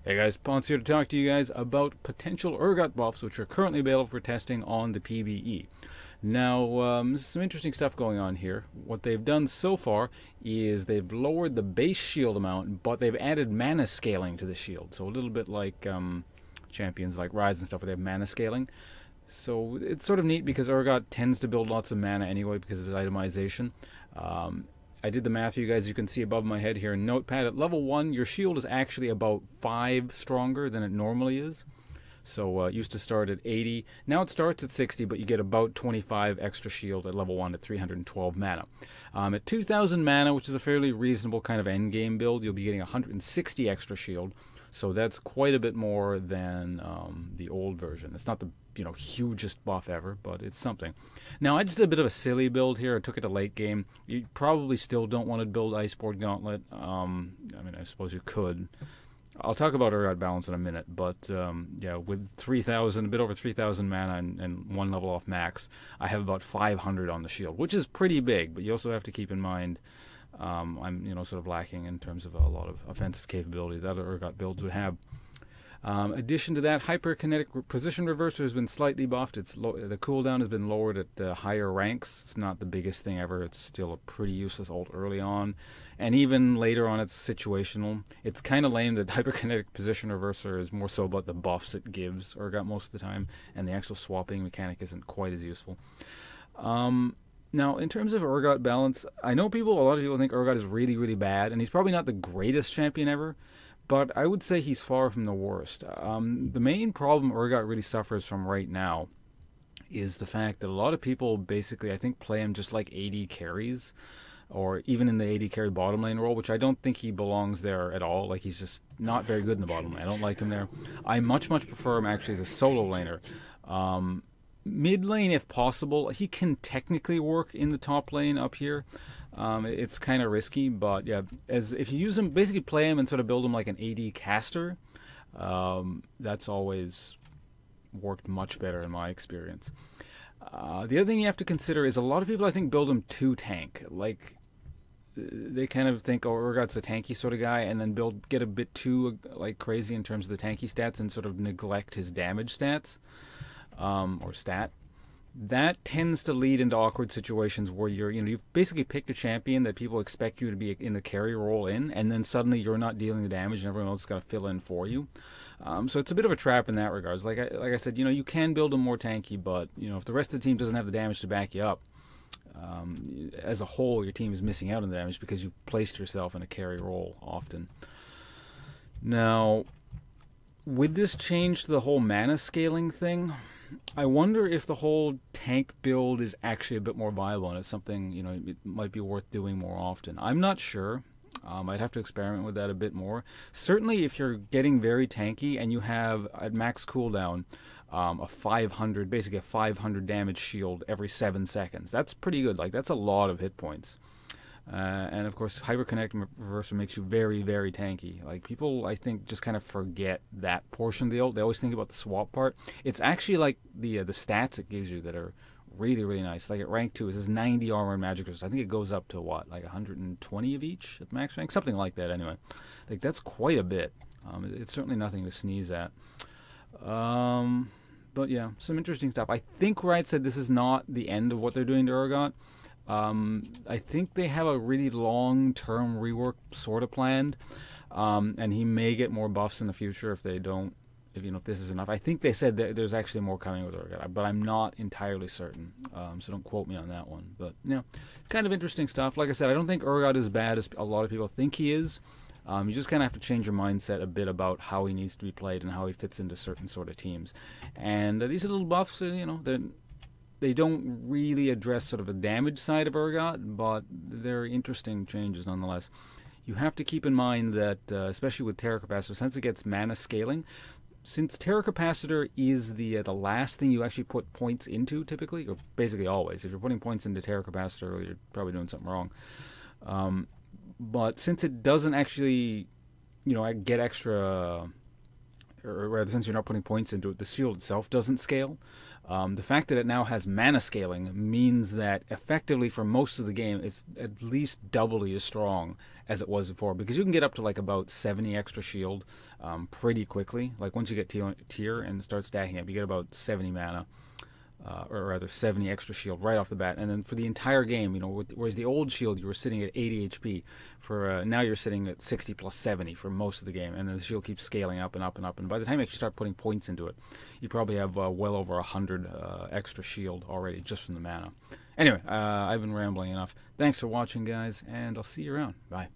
Hey guys, Ponce here to talk to you guys about potential Urgot buffs which are currently available for testing on the PvE. Now, there's some interesting stuff going on here. What they've done so far is they've lowered the base shield amount, but they've added mana scaling to the shield. So a little bit like champions like Rise and stuff where they have mana scaling. So it's sort of neat because Urgot tends to build lots of mana anyway because of his itemization. I did the math for you guys. You can see above my head here in Notepad. At level 1, your shield is actually about 5 stronger than it normally is. So it used to start at 80. Now it starts at 60, but you get about 25 extra shield at level 1 at 312 mana. At 2,000 mana, which is a fairly reasonable kind of endgame build, you'll be getting 160 extra shield. So that's quite a bit more than the old version. It's not the hugest buff ever, but it's something. Now I just did a bit of a silly build here. I took it to late game. You probably still don't want to build Iceboard Gauntlet. I mean, I suppose you could. I'll talk about Urgot balance in a minute, but yeah, with 3,000, a bit over 3,000 mana and 1 level off max, I have about 500 on the shield, which is pretty big. But you also have to keep in mind I'm sort of lacking in terms of a lot of offensive capability that other Urgot builds would have. Addition to that, hyper-kinetic position reverser has been slightly buffed. The cooldown has been lowered at higher ranks. It's not the biggest thing ever. It's still a pretty useless ult early on. And even later on, it's situational. It's kind of lame that hyper-kinetic position reverser is more so about the buffs it gives Urgot most of the time, and the actual swapping mechanic isn't quite as useful. Now, in terms of Urgot balance, I know a lot of people think Urgot is really, really bad, and he's probably not the greatest champion ever, but I would say he's far from the worst. The main problem Urgot really suffers from right now is the fact that a lot of people basically, I think, play him just like AD carries, or even in the AD carry bottom lane role, which I don't think he belongs there at all. Like, he's just not very good in the bottom lane. I don't like him there. I much, much prefer him actually as a solo laner. Mid lane, if possible. He can technically work in the top lane up here. It's kind of risky, but yeah, if you use him, basically play him and sort of build him like an AD caster, that's always worked much better in my experience. The other thing you have to consider is a lot of people, I think, build him too tank. Like, they kind of think, oh, Urgot's a tanky sort of guy, and then get a bit too like crazy in terms of the tanky stats and sort of neglect his damage stats. Or stat. That tends to lead into awkward situations where you've basically picked a champion that people expect you to be in the carry role in, and then suddenly you're not dealing the damage and everyone else has got to fill in for you. So it's a bit of a trap in that regards. Like I said, you can build them more tanky, but if the rest of the team doesn't have the damage to back you up, as a whole, your team is missing out on the damage because you've placed yourself in a carry role often. Now, with this change to the whole mana scaling thing, I wonder if the whole tank build is actually a bit more viable and it's something, it might be worth doing more often. I'm not sure. I'd have to experiment with that a bit more. Certainly if you're getting very tanky and you have at max cooldown basically a 500 damage shield every 7 seconds. That's pretty good. Like, that's a lot of hit points. And of course, hyper-kinetic reverser makes you very, very tanky. Like, people, I think, just kind of forget that portion of the ult. They always think about the swap part. It's actually like the stats it gives you that are really, really nice. Like at rank 2, it says 90 armor and magic resist. I think it goes up to what, like 120 of each at max rank, something like that. Anyway, like, that's quite a bit. It's certainly nothing to sneeze at. But yeah, some interesting stuff. I think Wright said this is not the end of what they're doing to Urgot. I think they have a really long-term rework sort of planned, and he may get more buffs in the future if they don't, if this is enough. I think they said that there's actually more coming with Urgot, but I'm not entirely certain, so don't quote me on that one. But kind of interesting stuff. Like I said, I don't think Urgot is as bad as a lot of people think he is. You just kind of have to change your mindset a bit about how he needs to be played and how he fits into certain sort of teams. And these little buffs, they don't really address sort of the damage side of Urgot, but they're interesting changes nonetheless. You have to keep in mind that, especially with Terra Capacitor, since it gets mana scaling, since Terra Capacitor is the last thing you actually put points into typically, or basically always. If you're putting points into Terra Capacitor, you're probably doing something wrong. But since it doesn't actually, get extra or rather, since you're not putting points into it, the shield itself doesn't scale. The fact that it now has mana scaling means that effectively for most of the game, it's at least doubly as strong as it was before, because you can get up to like about 70 extra shield pretty quickly. Like once you get tier and start stacking up, you get about 70 mana. Or rather 70 extra shield right off the bat, and then for the entire game, whereas the old shield you were sitting at 80 HP, for now you're sitting at 60 plus 70 for most of the game, and then the shield keeps scaling up and up and up, and by the time you actually start putting points into it, you probably have well over 100 extra shield already just from the mana. Anyway, I've been rambling enough. Thanks for watching, guys, and I'll see you around. Bye.